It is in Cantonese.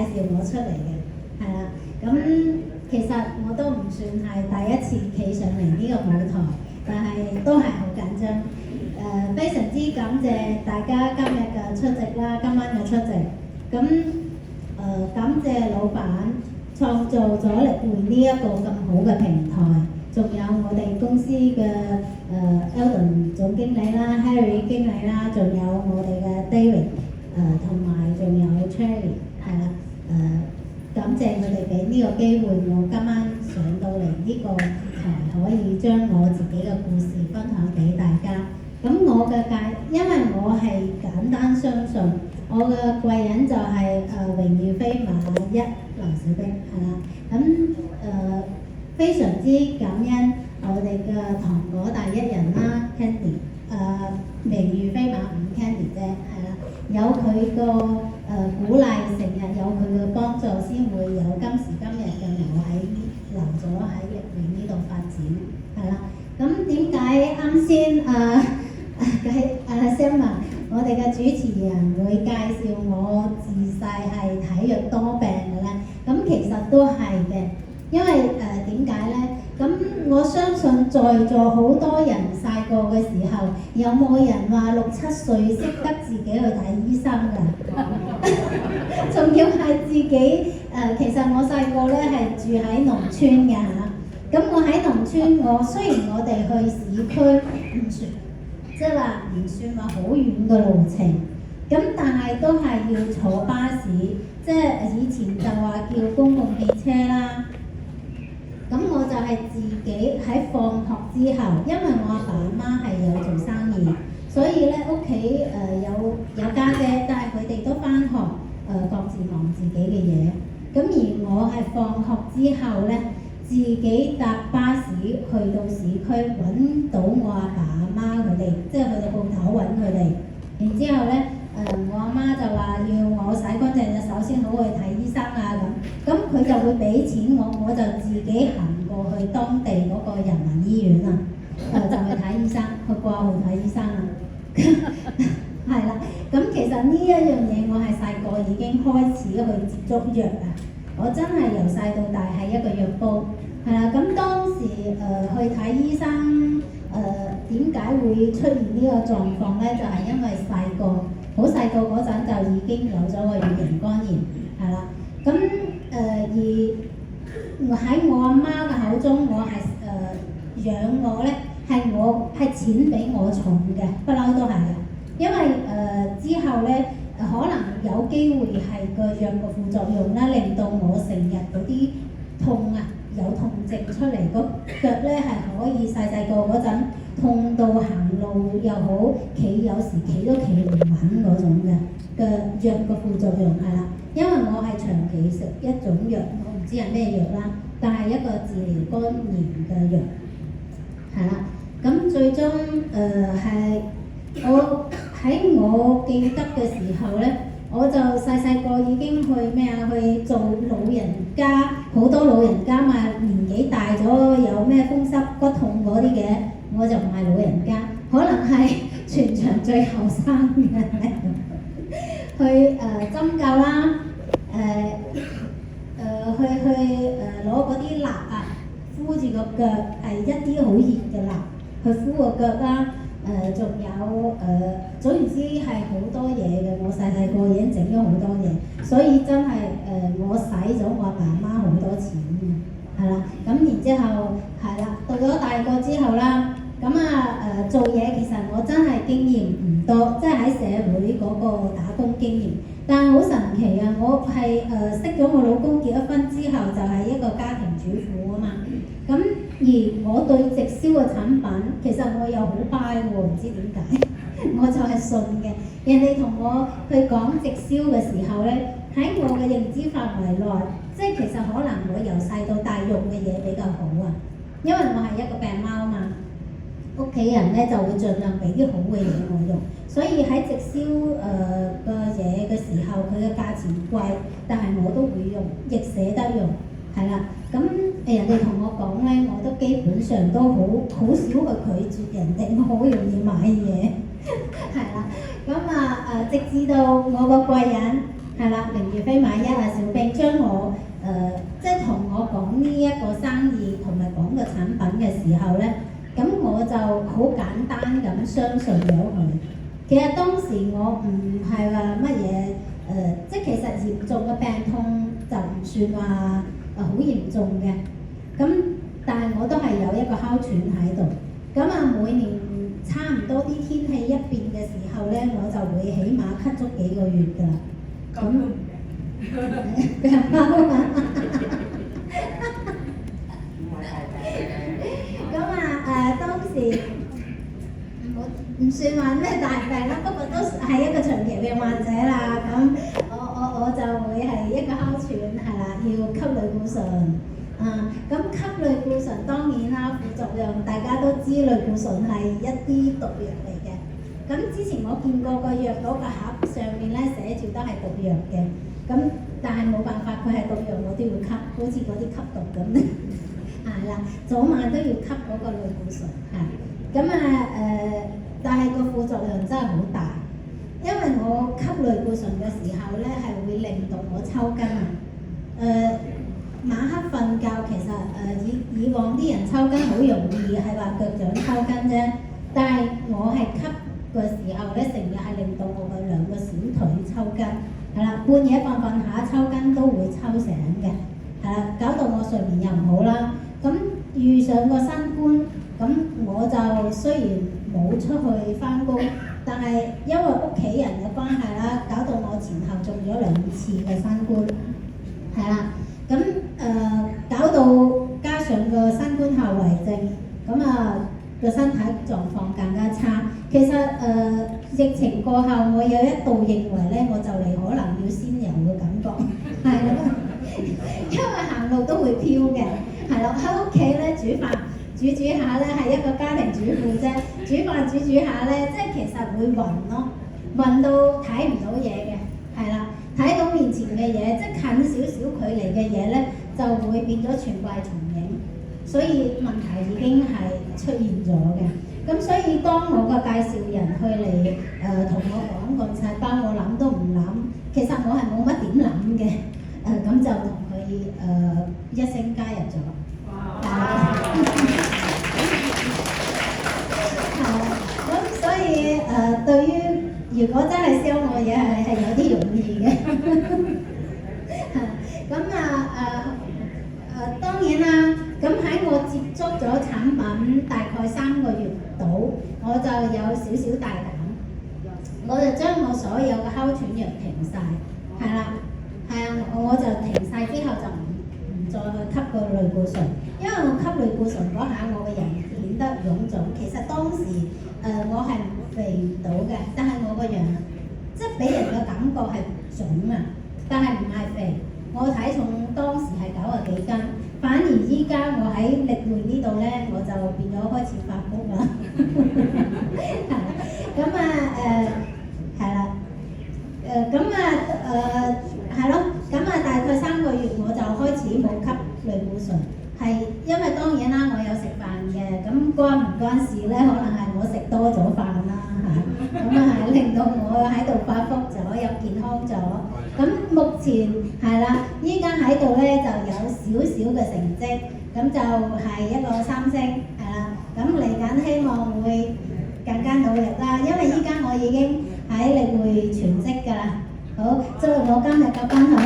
紹我出嚟嘅，係啦。咁其實我都唔算係第一次企上嚟呢個舞台，但係都係好緊張。非常之感謝大家今日嘅出席啦，今晚嘅出席。咁感謝老闆創造咗力匯呢一個咁好嘅平台，仲有我哋公司嘅Eldon 總經理啦、Harry 經理啦，仲有我哋嘅 David 同埋仲有 Cherry 係啦。感謝佢哋俾呢個機會，我今晚上到嚟呢個台，可以將我自己嘅故事分享俾大家。咁我嘅因為我係簡單相信，我嘅貴人就係榮譽飛馬1劉小冰係啦。咁非常之感恩我哋嘅糖果第一人啦 Candy， 榮譽飛馬5 Candy 姐係啦，有佢個鼓勵，成日有佢嘅幫助，先會有今時今日嘅我留咗喺力匯呢度發展係啦。咁點解啱先Sam 我哋嘅主持人會介紹我自細係體弱多病嘅咧？咁其實都係嘅，因為點解咧？咁我相信在座好多人細個嘅時候，有冇人話6、7歲識得自己去睇醫生㗎？仲要係自己其實我細個咧係住喺農村嘅嚇。咁我喺農村，雖然我哋去市區唔算，即係話唔算話好遠嘅路程，咁但係都係要坐巴士，即係以前就話叫公共汽車啦。咁我就係自己喺放學之後，因為我阿爸阿媽係有做生意，所以咧屋企有家姐，但係佢哋都返學，各自忙自己嘅嘢。咁而我係放學之後咧，自己搭巴士去到市區揾到我阿爸阿媽佢哋，即係去到鋪頭揾佢哋。然之後咧，我阿媽就話要我洗乾淨隻手先好去睇醫生啊咁佢就會俾錢我就自己行過去當地嗰個人民醫院啊，就去睇醫生，去掛號睇醫生啊。係啦，咁其實呢一樣嘢我係細個已經開始去接觸藥啊，我真係由細到大係一個藥煲。係啦，咁當時去睇醫生，點解會出現呢個狀況咧？就係因為好細個嗰陣就已經有咗個乙型肝炎，係啦。咁而喺我阿媽嘅口中，我係養我咧，係錢比我重嘅，不嬲都係嘅。因為之後咧，可能有機會係個藥嘅副作用啦，令到我成日嗰啲痛啊，有痛症出嚟，個腳咧係可以細個嗰陣痛到行路又好，有時企都企唔穩嗰種嘅藥嘅副作用係啦。因為我係長期食一種藥，我唔知係咩藥啦，但係一個治療肝炎嘅藥係啦。咁最終係我記得嘅時候咧，我就細個已經去做老人家，好多老人家嘛，年紀大咗有咩風濕骨痛嗰啲嘅，我就唔係老人家，可能係全場最後生嘅去針灸啦，攞嗰啲蠟啊，敷住個腳，係一啲好熱嘅蠟去敷個腳啦。仲有總言之係好多嘢嘅，我細個已經整咗好多嘢，所以真係我使咗我阿爸阿媽好多錢嘅，係啦。咁然之後係啦，到咗大個之後啦，做嘢其實我真係經驗唔多，即係喺社會嗰個打工經驗，但係好神奇啊！我係識咗我老公結咗婚之後，就係一個家庭主婦啊嘛。咁而我對直銷嘅產品，其實我又好 buy 喎，唔知點解，我就係信嘅。人哋同我去講直銷嘅時候咧，喺我嘅認知範圍內，即係其實可能我由細到大用嘅嘢比較好啊，因為我係一個病貓嘛，屋企人咧就會盡量俾啲好嘅嘢我用，所以喺直銷嘅嘢嘅時候，佢嘅價錢貴，但係我都會用，亦捨得用，係啦。咁人哋同我講咧，我都基本上都好少去拒絕人哋，我好容易買嘢，係啦。直至到我個貴人係啦，零月飛馬一啊，小兵將我即係同我講呢一個生意同埋講個產品嘅時候咧，咁我就好簡單咁相信咗佢。其實當時我唔係話乜嘢即係其實嚴重嘅病痛就唔算話好嚴重嘅，咁但係我都係有一個哮喘喺度。咁啊，每年差唔多啲天氣一變嘅時候咧，我就會起碼咳足幾個月㗎啦。咁病貓啊！咁啊當時唔算話咩大病啦，不過都係一個長期病患者啦。咁我就會係一個哮喘係啦，要吸類固醇。咁吸類固醇當然啦，副作用大家都知，類固醇係一啲毒藥嚟嘅。咁之前我見過個藥嗰個盒上面咧寫住都係毒藥嘅，咁但係冇辦法，佢係毒藥我都要吸，好似嗰啲吸毒咁咧，係啦，早晚都要吸嗰個類固醇嚇。咁但係個副作用真係好大，因為我吸類固醇嘅時候咧係會令到我抽筋啊。晚黑瞓覺其實以往啲人抽筋好容易係話腳掌抽筋啫，但係我係吸嘅時候咧，成日係令到我嘅兩個小腿抽筋，係啦，半夜瞓瞓下抽筋都會抽醒嘅，係啦，搞到我睡眠又唔好啦。咁遇上個新冠，咁我就雖然冇出去返工，但係因為屋企人嘅關係啦，搞到我前後中咗2次嘅新冠，係啦。咁搞到加上個新冠後遺症，咁個身體狀況更加差。其實疫情過後，我有一度認為咧，我就嚟可能要仙遊嘅感覺，係咯，因為行路都會飄嘅，係咯，喺屋企咧煮飯煮下咧係一個家庭主婦啫，煮飯煮下咧，即係其實會暈咯，暈到睇唔到嘢嘅，係啦。睇到面前嘅嘢，即係近少少距離嘅嘢咧，就會變咗全怪重影，所以問題已經係出現咗嘅。咁所以當我個介紹人去嚟同我講個細胞，我諗都唔諗，其實我係冇乜點諗嘅，咁就同佢一聲加入咗。咁所以對於如果真係燒我嘢係有啲容易嘅，咁當然啦，咁喺我接觸咗產品大概3個月度，我就有少少大膽，我就將我所有嘅哮喘藥停晒，係啦，我就停晒之後就唔再去吸個類固醇，因為我吸類固醇嗰下我個人顯得臃腫，其實當時我係肥唔到嘅，但係我個樣即係俾人嘅感覺係腫啊，但係唔係肥。我體重當時係90幾斤，反而依家我喺力匯呢度咧，我就變咗開始發福啦。咁係啦，係咯，大概3個月我就開始冇吸類固醇，係因為當然啦，我有食飯嘅，咁關唔關事咧？可能係我食多咗飯啦嚇，咁係令到我喺度發福咗，又健康咗。咁目前係啦，依家喺度咧就有少少嘅成績，咁就係一個3星，係啦。咁嚟緊希望會更加努力啦，因為依家我已經喺力匯全職㗎啦。好，祝我今日嘅分享